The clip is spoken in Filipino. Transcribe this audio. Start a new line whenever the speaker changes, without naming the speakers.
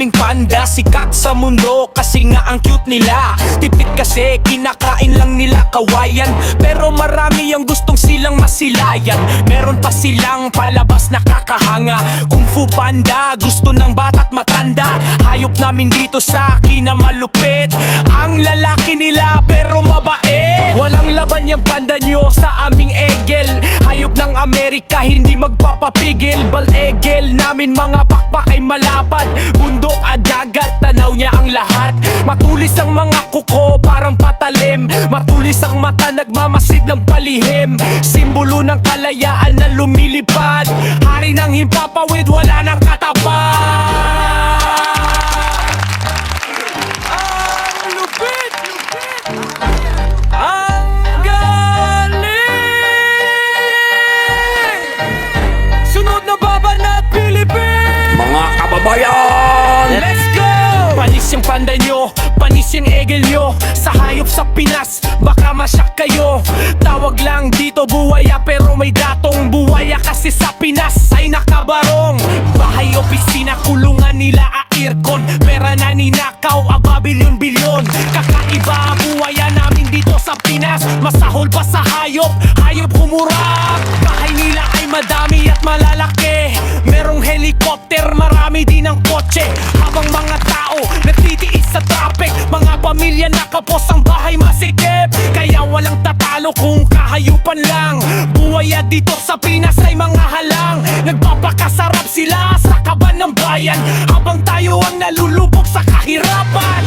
naming panda, sikat sa mundo kasi nga ang cute nila. Tipid kasi kinakain lang nila kawayan, pero marami ang gustong silang masilayan. Meron pa silang palabas na kakahanga, Kung Fu Panda, gusto ng bata't matanda. Hayop namin dito sa akin na malupit, ang lalaki nila pero mabait. Walang laban yung panda nyo sa aming egel. Hayop ng Amerika, hindi magpapapigil. Balegel namin mga pakpak ay malapad, bundok at dagat, tanaw niya ang lahat. Matulis ang mga kuko, parang patalim. Matulis ang mata, nagmamasid ng palihim. Simbolo ng kalayaan na lumilipad, hari ng himpapawid, wala nang katapat. Ang lupit, ang galing. Sunod na babanat Philippines,
Mga kababayan!
let's go! Panis yung panda nyo, panis yung egel nyo. Sa hayop sa Pinas, baka masyak kayo. Tawag lang dito buwaya, pero may datong buwaya kasi sa Pinas ay nakabarong. Bahay opisina, kulungan nila aircon, pera na ninakaw, bilyon-bilyon. Kakaiba buwaya namin dito sa Pinas, masahol pa sa hayop, hayop humurap. Bahay nila ay madami at malalaki, merong helicopter, marami din ang kotse. Habang mga tao nagtitiis sa traffic, mga pamilya nakapos ang bahay masikip. Kaya walang tatalo kung kahayupan lang. Buwaya dito sa Pinas ay mga halang, nagpapakasarap sila sa kaban ng bayan, habang tayo ang nalulubog sa kahirapan.